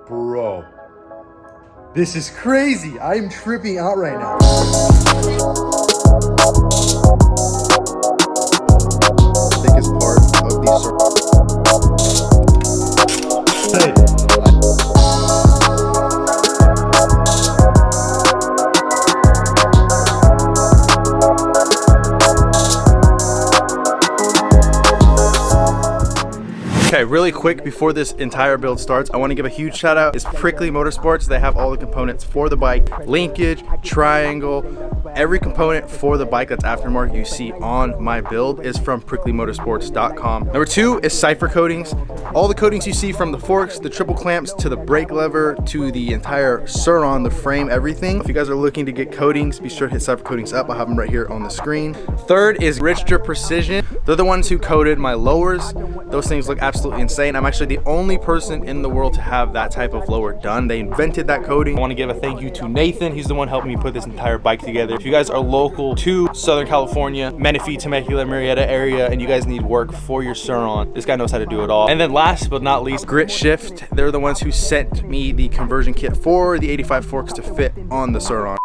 Bro, this is crazy. I'm tripping out right now. Thickest part of these Okay, really quick before this entire build starts, I want to give a huge shout out. It's Prickly Motorsports. They have all the components for the bike, linkage, triangle, every component for the bike that's aftermarket you see on my build is from pricklymotorsports.com. Number 2 is cipher coatings. All the coatings you see from the forks, the triple clamps, to the brake lever, to the entire Sur-on, the frame, everything. If you guys are looking to get coatings, be sure to hit cipher coatings up. I'll have them right here on the screen. Third is Gritshift Precision. They're the ones who coated my lowers. Those things look absolutely insane. I'm actually the only person in the world to have that type of lower done. They invented that coating. I want to give a thank you to Nathan. He's the one helping me put this entire bike together. If you guys are local to Southern California, Menifee, Temecula, Murrieta area, and you guys need work for your Sur-on, this guy knows how to do it all. And then last but not least, Gritshift. They're the ones who sent me the conversion kit for the 85 forks to fit on the Sur-on.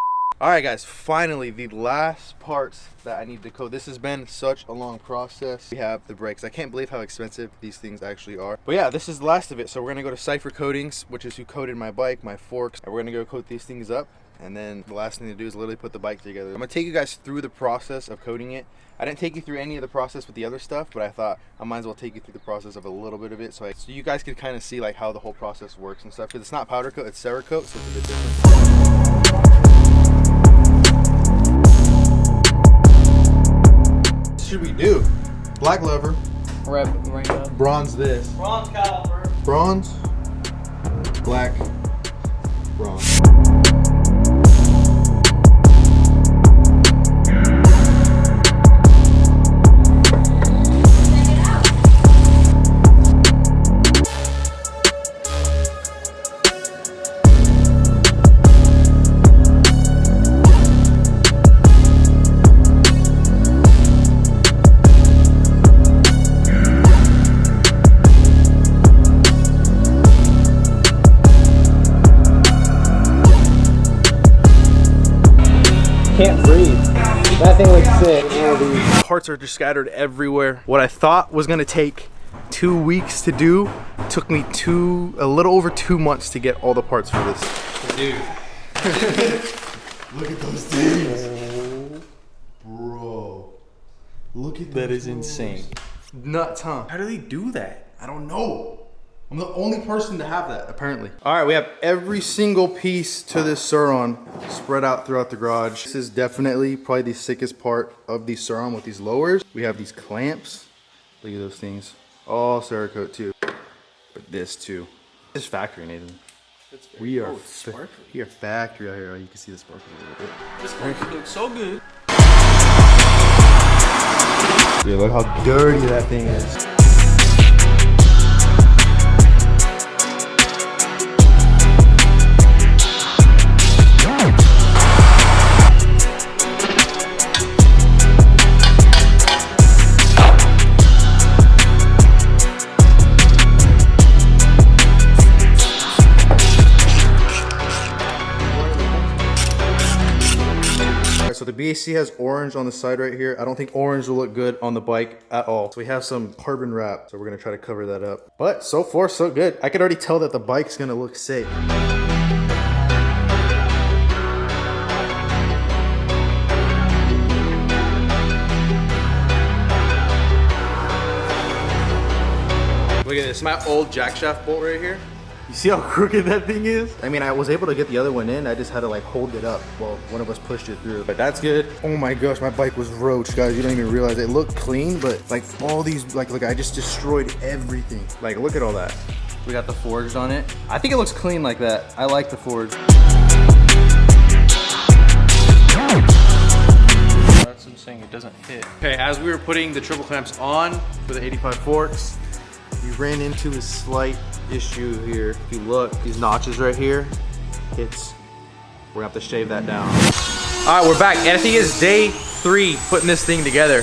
All right, guys, finally the last parts that I need to coat. This has been such a long process. We have the brakes. I can't believe how expensive these things actually are. But yeah, this is the last of it. So we're gonna go to Cipher Coatings, which is who coated my bike, my forks, and we're gonna go coat these things up. And then the last thing to do is literally put the bike together. I'm gonna take you guys through the process of coating it. I didn't take you through any of the process with the other stuff, but I thought I might as well take you through the process of a little bit of it, so you guys can kind of see like how the whole process works and stuff. Because it's not powder coat, it's Cerakote, so it's a bit different. Should we do black lever, right now, bronze this, bronze caliper, bronze, black, bronze. Can't breathe. That thing looks sick. All these parts are just scattered everywhere. What I thought was gonna take 2 weeks to do took me a little over 2 months to get all the parts for this. dude. Look at those things, bro. Look at that. Is insane. Nuts, huh? How do they do that? I don't know. I'm the only person to have that, apparently. All right, we have every single piece to this Sur-on spread out throughout the garage. This is definitely probably the sickest part of the Sur-on with these lowers. We have these clamps. Look at those things. All Cerakote too. But this too. This is factory, Nathan. We are factory out here. Oh, you can see the sparkles a little bit. This bike looks so good. Yeah, look how dirty that thing is. So the BAC has orange on the side right here. I don't think orange will look good on the bike at all. So we have some carbon wrap, so we're gonna try to cover that up. But so far, so good. I could already tell that the bike's gonna look safe. Look at this, my old jack shaft bolt right here. You see how crooked that thing is? I mean, I was able to get the other one in. I just had to like hold it up while one of us pushed it through. But that's good. Oh my gosh, my bike was roached, guys. You don't even realize. It looked clean, but like all these, like I just destroyed everything. Like, look at all that. We got the forged on it. I think it looks clean like that. I like the forged. That's insane. It doesn't hit. Okay, as we were putting the triple clamps on for the 85 forks, we ran into a slight issue here. If you look, these notches right here, we're gonna have to shave that down. All right, we're back, and I think it's day 3 putting this thing together.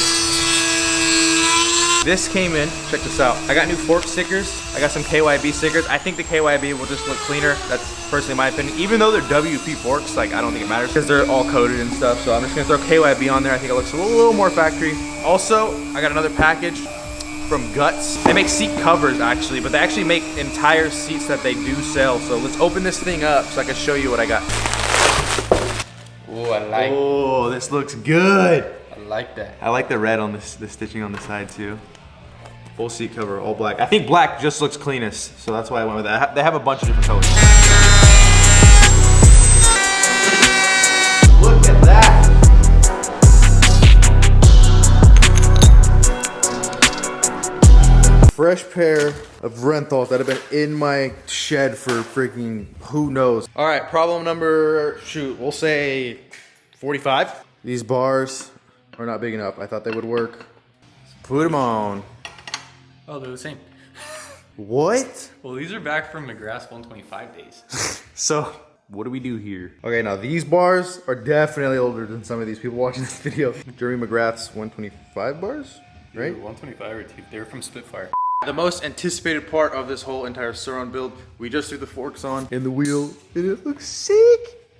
This came in, check this out. I got new fork stickers. I got some KYB stickers. I think the KYB will just look cleaner. That's personally my opinion. Even though they're WP forks, like I don't think it matters because they're all coated and stuff. So I'm just gonna throw KYB on there. I think it looks a little more factory. Also, I got another package from Guts. They make seat covers actually, but they actually make entire seats that they do sell. So let's open this thing up so I can show you what I got. Oh, I like. Oh, this looks good. I like that. I like the red on the stitching on the side too. Full seat cover, all black. I think black just looks cleanest, so that's why I went with that. They have a bunch of different colors. Look at that! Fresh pair of Renthals that have been in my shed for freaking who knows. All right, problem number, we'll say 45. These bars are not big enough. I thought they would work. Put them on. Oh, they're the same. What? Well, these are back from McGrath's 125 days. So, what do we do here? Okay, now these bars are definitely older than some of these people watching this video. Jeremy McGrath's 125 bars, right? 125 or 2. They were from Spitfire. The most anticipated part of this whole entire Suron build, we just threw the forks on in the wheel, and it looks sick.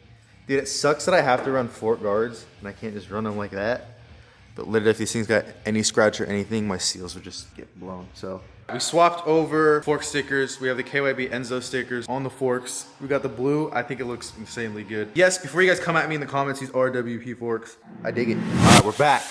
Dude, it sucks that I have to run fork guards, and I can't just run them like that. But literally, if these things got any scratch or anything, my seals would just get blown, so. We swapped over fork stickers. We have the KYB Enzo stickers on the forks. We got the blue. I think it looks insanely good. Yes, before you guys come at me in the comments, these are WP forks. I dig it. All right, we're back.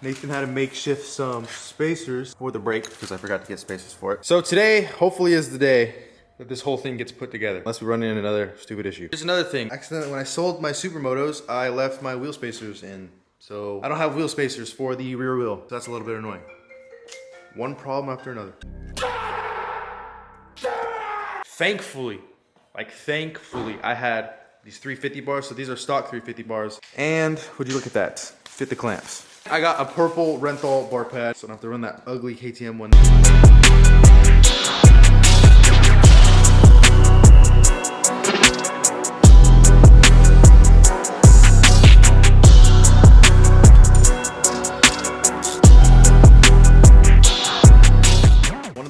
Nathan had to makeshift some spacers for the brake because I forgot to get spacers for it. So today, hopefully is the day that this whole thing gets put together. Unless we run into another stupid issue. Here's another thing. Accidentally, when I sold my Supermotos, I left my wheel spacers in. So I don't have wheel spacers for the rear wheel. So that's a little bit annoying. One problem after another. Thankfully, I had these 350 bars. So these are stock 350 bars. And would you look at that? Fit the clamps. I got a purple Renthal bar pad, so I don't have to run that ugly KTM one.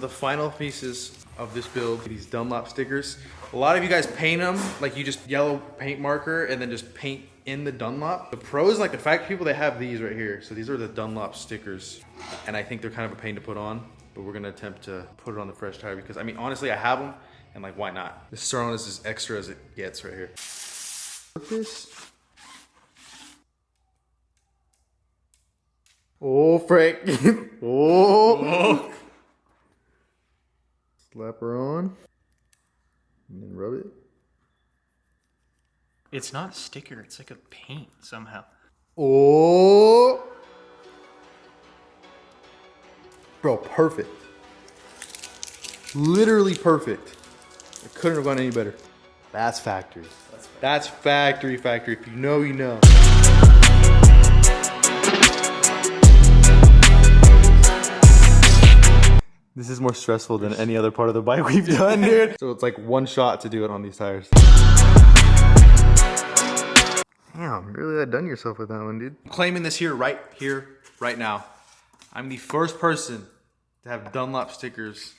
Final pieces of this build, these Dunlop stickers. A lot of you guys paint them, like you just yellow paint marker and then just paint in the Dunlop. The pros, like the factory people, they have these right here. So these are the Dunlop stickers. And I think they're kind of a pain to put on, but we're gonna attempt to put it on the fresh tire because I mean, honestly, I have them and like, why not? This Suron is as extra as it gets right here. This. Oh, Frank. Oh. Slap her on, and then rub it. It's not a sticker, it's like a paint somehow. Oh! Bro, perfect. Literally perfect. It couldn't have gone any better. That's factory. That's factory. If you know, you know. This is more stressful than any other part of the bike we've done, dude. So it's like one shot to do it on these tires. Damn, really done yourself with that one, dude. I'm claiming this right now. I'm the first person to have Dunlop stickers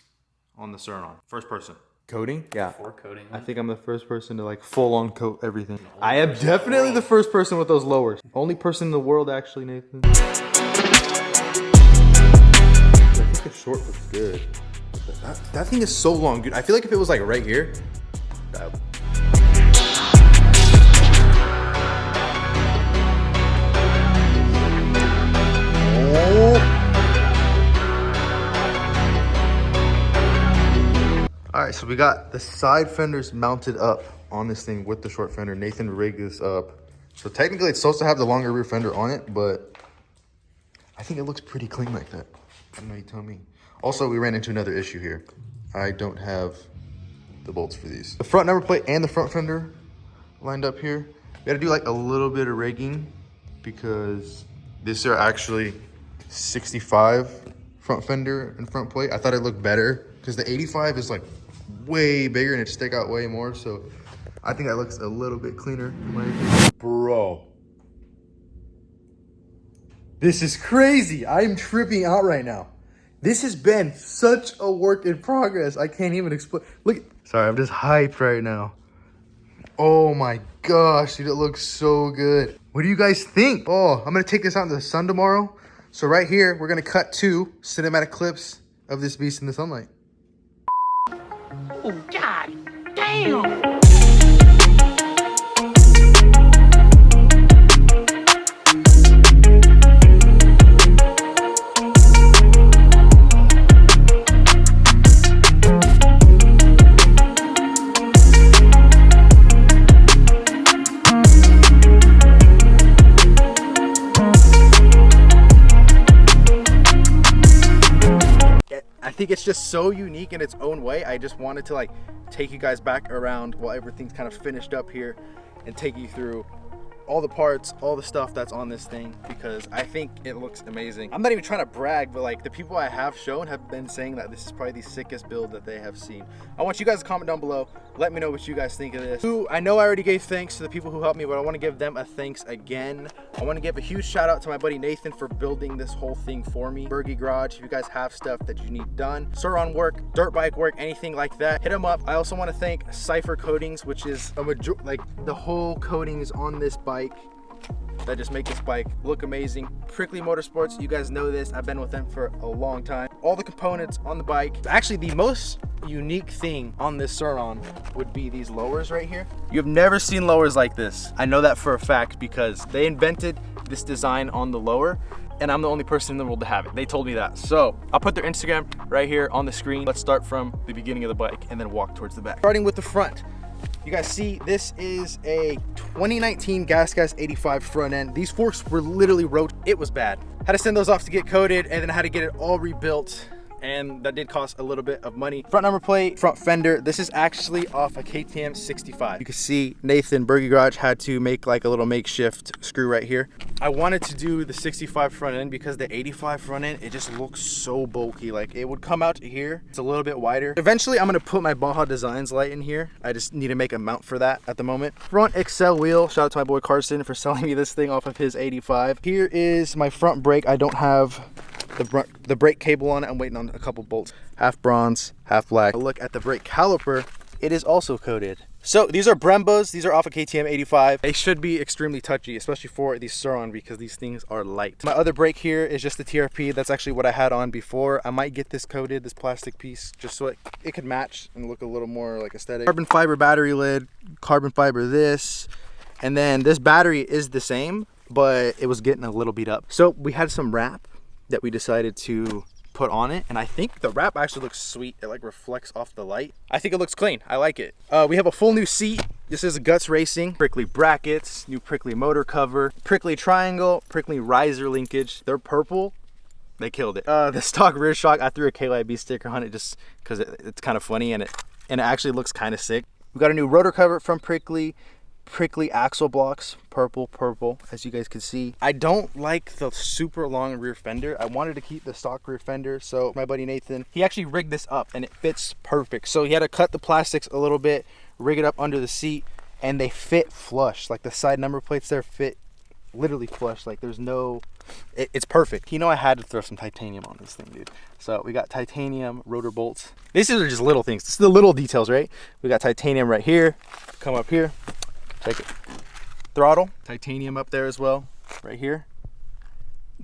on the Suron. First person. Coating? Yeah. Before coating. I think I'm the first person to like full on coat everything. I am definitely the first person with those lowers. Only person in the world actually, Nathan. I think the short looks good. That thing is so long, dude. I feel like if it was like right here. All right, so we got the side fenders mounted up on this thing with the short fender. Nathan rigged this up. So technically it's supposed to have the longer rear fender on it, but I think it looks pretty clean like that. I don't know, you tell me. Also, we ran into another issue here. I don't have the bolts for these. The front number plate and the front fender lined up here. We had to do like a little bit of rigging because these are actually 65 front fender and front plate. I thought it looked better because the 85 is like way bigger and it stick out way more. So I think that looks a little bit cleaner in my opinion. Bro. This is crazy. I'm tripping out right now. This has been such a work in progress. I can't even explain. Look, sorry, I'm just hyped right now. Oh my gosh, dude, it looks so good. What do you guys think? Oh, I'm gonna take this out into the sun tomorrow. So right here, we're gonna cut 2 cinematic clips of this beast in the sunlight. Oh, God damn! I think it's just so unique in its own way. I just wanted to like take you guys back around while everything's kind of finished up here and take you through all the parts, all the stuff that's on this thing, because I think it looks amazing. I'm not even trying to brag, but like the people I have shown have been saying that this is probably the sickest build that they have seen. I want you guys to comment down below. Let me know what you guys think of this. I know I already gave thanks to the people who helped me, but I want to give them a thanks again. I want to give a huge shout out to my buddy Nathan for building this whole thing for me. Bergie Garage, if you guys have stuff that you need done, Sur work, dirt bike work, anything like that, hit them up. I also want to thank Cypher Coatings, which is like the whole coatings on this bike that just make this bike look amazing. Prickly Motorsports, you guys know this. I've been with them for a long time. All the components on the bike. Actually, the most unique thing on this Sur would be these lowers right here. You've never seen lowers like this. I know that for a fact because they invented this design on the lower, and I'm the only person in the world to have it. They told me that. So I'll put their Instagram right here on the screen. Let's start from the beginning of the bike and then walk towards the back. Starting with the front. You guys see, this is a 2019 Gas 85 front end. These forks were literally it was bad. Had to send those off to get coated, and then I had to get it all rebuilt, and that did cost a little bit of money. Front number plate, front fender. This is actually off a KTM 65. You can see Nathan, Bergie Garage, had to make like a little makeshift screw right here. I wanted to do the 65 front end because the 85 front end, it just looks so bulky. Like it would come out to here. It's a little bit wider. Eventually, I'm gonna put my Baja Designs light in here. I just need to make a mount for that at the moment. Front Excel wheel. Shout out to my boy Carson for selling me this thing off of his 85. Here is my front brake. I don't have the brake cable on it. I'm waiting on a couple bolts. Half bronze, half black. Look at the brake caliper. It is also coated. So these are Brembos. These are off a KTM 85. They should be extremely touchy, especially for these Sur because these things are light. My other brake here is just the TRP. That's actually what I had on before. I might get this coated, this plastic piece, just so it could match and look a little more like aesthetic. Carbon fiber battery lid, carbon fiber this, and then this battery is the same, but it was getting a little beat up. So we had some wrap that we decided to put on it, and I think the wrap actually looks sweet. It like reflects off the light. I think it looks clean. I like it. We have a full new seat. This is a Guts Racing. Prickly brackets, new prickly motor cover, prickly triangle, prickly riser linkage. They're purple. They killed it. The stock rear shock, I threw a KYB sticker on it just because it's kind of funny, and it actually looks kind of sick. We got a new rotor cover from Prickly axle blocks, purple, as you guys can see. I don't like the super long rear fender. I wanted to keep the stock rear fender, so my buddy Nathan, he actually rigged this up and it fits perfect. So he had to cut the plastics a little bit, rig it up under the seat, and they fit flush. Like the side number plates there fit literally flush. Like there's no, it's perfect. You know, I had to throw some titanium on this thing, dude. So we got titanium rotor bolts. These are just little things. This is the little details, right? We got titanium right here, come up here. Check it. Throttle, titanium up there as well, right here.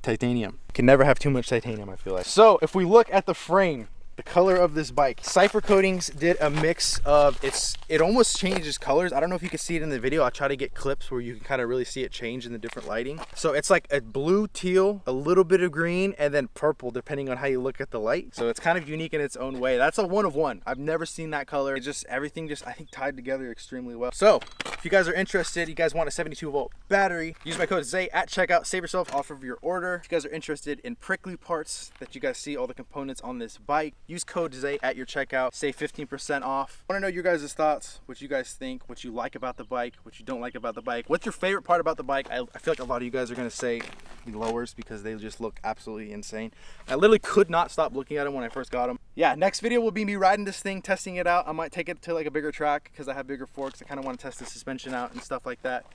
Titanium. Can never have too much titanium, I feel like. So if we look at the frame, the color of this bike, Cypher Coatings did a mix of, it almost changes colors. I don't know if you can see it in the video. I'll try to get clips where you can kind of really see it change in the different lighting. So it's like a blue, teal, a little bit of green, and then purple, depending on how you look at the light. So it's kind of unique in its own way. That's a 1 of 1. I've never seen that color. It's just, everything just, I think, tied together extremely well. So if you guys are interested, you guys want a 72-volt battery, use my code ZAY at checkout, save yourself off of your order. If you guys are interested in prickly parts that you guys see all the components on this bike, use code ZAY at your checkout, save 15% off. I want to know your guys' thoughts, what you guys think, what you like about the bike, what you don't like about the bike. What's your favorite part about the bike? I feel like a lot of you guys are going to say the lowers because they just look absolutely insane. I literally could not stop looking at them when I first got them. Yeah, next video will be me riding this thing, testing it out. I might take it to like a bigger track because I have bigger forks. I kind of want to test the suspension out and stuff like that.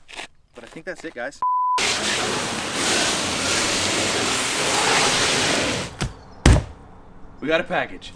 But I think that's it, guys. We got a package.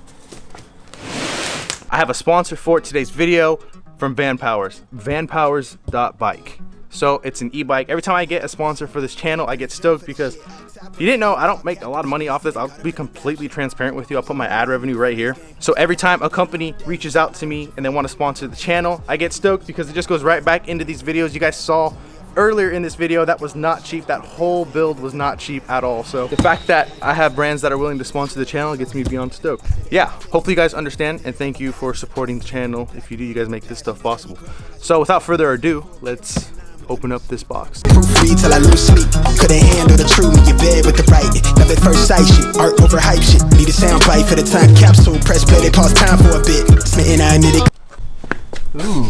I have a sponsor for today's video from Vanpowers, vanpowers.bike. So it's an e-bike. Every time I get a sponsor for this channel, I get stoked because if you didn't know, I don't make a lot of money off this. I'll be completely transparent with you. I'll put my ad revenue right here. So every time a company reaches out to me and they want to sponsor the channel, I get stoked because it just goes right back into these videos you guys saw earlier in this video. That was not cheap. That whole build was not cheap at all. So the fact that I have brands that are willing to sponsor the channel gets me beyond stoked. Yeah, hopefully you guys understand, and thank you for supporting the channel. If you do, you guys make this stuff possible. So without further ado, let's open up this box. Free till I lose sleep. Couldn't handle the truth. You bed with the right. Love at first sight shit. Art over hype shit. Need a sound bite for the time capsule. Press play, they pause time for a bit. Smitten, I admit it. Ooh,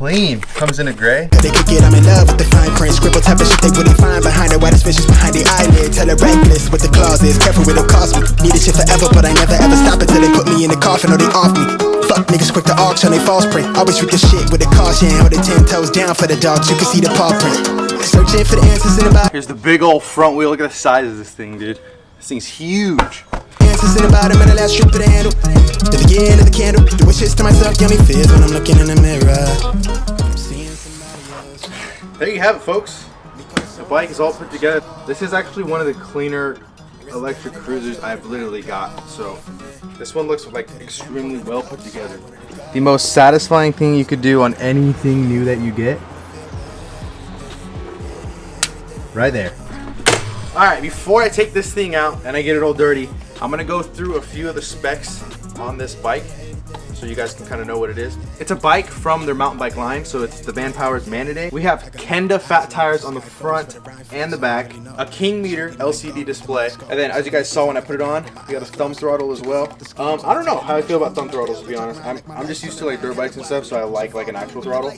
clean. Comes in a gray. They could get, I'm in love with the fine print. Scribble type of shit they wouldn't find behind it. White suspicious behind the eyelid. Tell a reckless what the clause is. Careful with it cost me. Need this shit forever, but I never ever stop until they put me in the coffin or they off me. Fuck niggas quick to auction, they false print. Always treat the shit with a caution. Hold it 10 toes down for the dogs. You can see the paw print. Searching for the answers in the bottom. Here's the big old front wheel. Look at the size of this thing, dude. This thing's huge. Answers in the bottom and the last strip of the handle. The beginning of the candle. Do shits to myself, yummy fears when I'm looking in the mirror. There you have it, folks. The bike is all put together. This is actually one of the cleaner electric cruisers I've literally got. So this one looks like extremely well put together. The most satisfying thing you could do on anything new that you get. Right there. Alright, before I take this thing out and I get it all dirty, I'm gonna go through a few of the specs on this bike so you guys can kind of know what it is. It's a bike from their mountain bike line, so it's the Vanpowers Maniday. We have Kenda fat tires on the front and the back, a King meter LCD display, and then as you guys saw when I put it on, we got a thumb throttle as well. I don't know how I feel about thumb throttles, to be honest. I'm just used to like dirt bikes and stuff, so I like an actual throttle,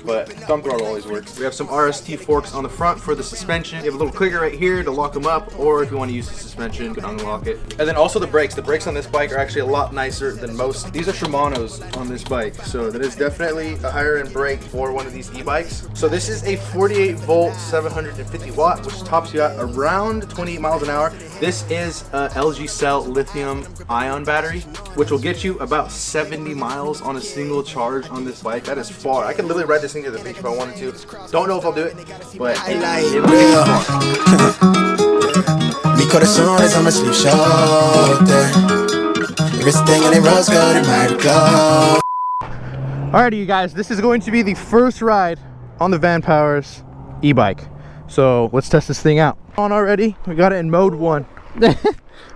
but thumb throttle always works. We have some RST forks on the front for the suspension. You have a little clicker right here to lock them up, or if you want to use the suspension, you can unlock it. And then also the brakes. The brakes on this bike are actually a lot nicer than most. These are Shimano's on this bike, so that is definitely a higher end brake for one of these e-bikes. So this is a 48 volt 750 watt, which tops you at around 28 miles an hour. This is a LG Cell lithium ion battery, which will get you about 70 miles on a single charge on this bike. That is far. I could literally ride this thing to the beach if I wanted to. Don't know if I'll do it, but it will get far. Mi corazón es on my sleeve shoulder. Everything in the rose gold and might go. Alrighty, you guys, this is going to be the first ride on the Vanpowers e-bike. So let's test this thing out. On already, we got it in mode 1.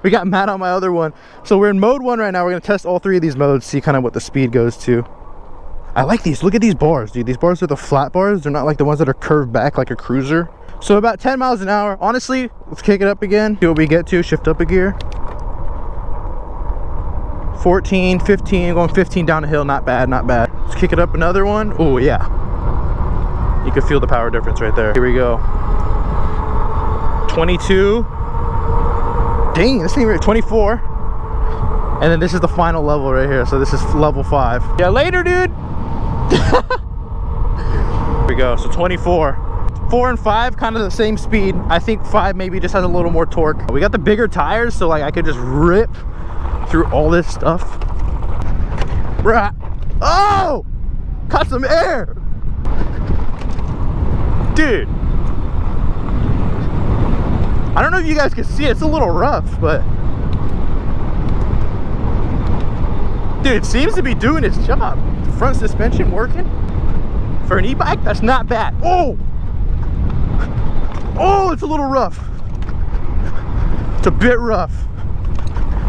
We got Matt on my other one. So we're in mode 1 right now. We're gonna test all 3 of these modes, see kind of what the speed goes to. I like these. Look at these bars, dude. These bars are the flat bars. They're not like the ones that are curved back like a cruiser. So about 10 miles an hour. Honestly, let's kick it up again. See what we get to. Shift up a gear. 14, 15, going 15 down the hill. Not bad, not bad. Let's kick it up another one. Oh yeah. You can feel the power difference right there. Here we go. 22. Dang, this thing right 24. And then this is the final level right here. So this is level 5. Yeah, later, dude. Here we go. So 24. 4 and 5 kind of the same speed. I think 5 maybe just has a little more torque. We got the bigger tires, so like I could just rip through all this stuff. Bruh. Oh! Got some air! Dude. I don't know if you guys can see it. It's a little rough, but dude, it seems to be doing its job. Front suspension working. For an e-bike, that's not bad. Oh! Oh, it's a little rough. It's a bit rough.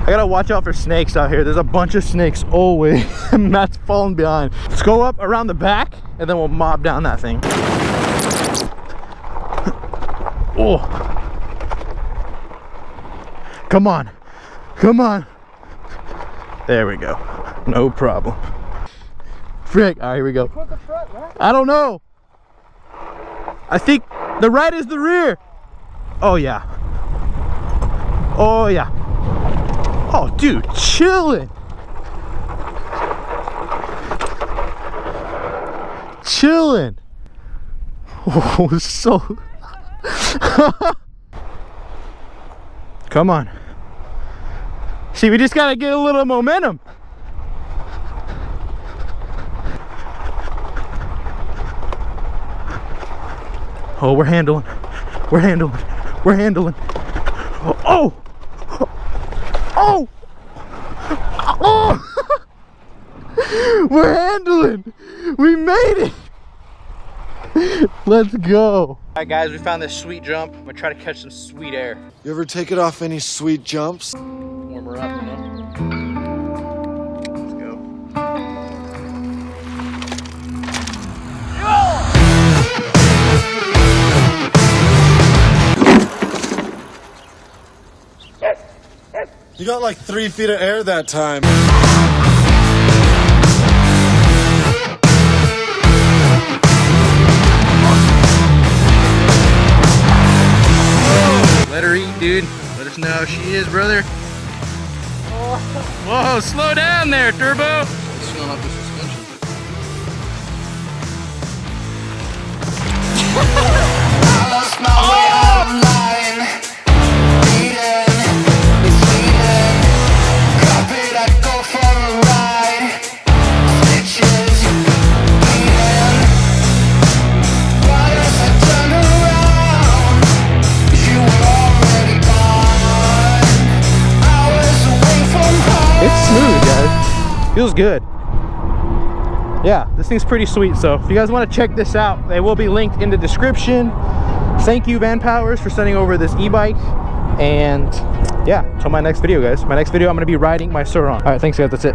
I gotta watch out for snakes out here. There's a bunch of snakes always. Matt's falling behind. Let's go up around the back and then we'll mob down that thing. Oh. Come on. Come on. There we go. No problem. Frick. All right, here we go. I don't know. I think the right is the rear. Oh, yeah. Oh, yeah. Oh, dude, chillin'. Chillin'. Oh, so. Come on. See, we just gotta get a little momentum. Oh, we're handling. We're handling. We're handling. Oh! Oh! Oh! We're handling. We made it. Let's go. All right, guys, we found this sweet jump. I'm gonna try to catch some sweet air. You ever take it off any sweet jumps? Warm her up, you know. Let's go. You got like 3 feet of air that time. Let her eat, dude. Let us know how she is, brother. Whoa, slow down there, Turbo. It's feeling up the suspension. I lost my way out of line. Bleeding, it's bleeding. Carpet, I go for a ride. Stitches, bleeding. But as I turn around, you were already gone. Hours away from home. It's smooth, guys. Feels good. Yeah, this thing's pretty sweet. So if you guys want to check this out, they will be linked in the description. Thank you, Van Powers, for sending over this e-bike. And yeah, till my next video, guys. My next video, I'm going to be riding my Sur on. All right, thanks, guys. That's it.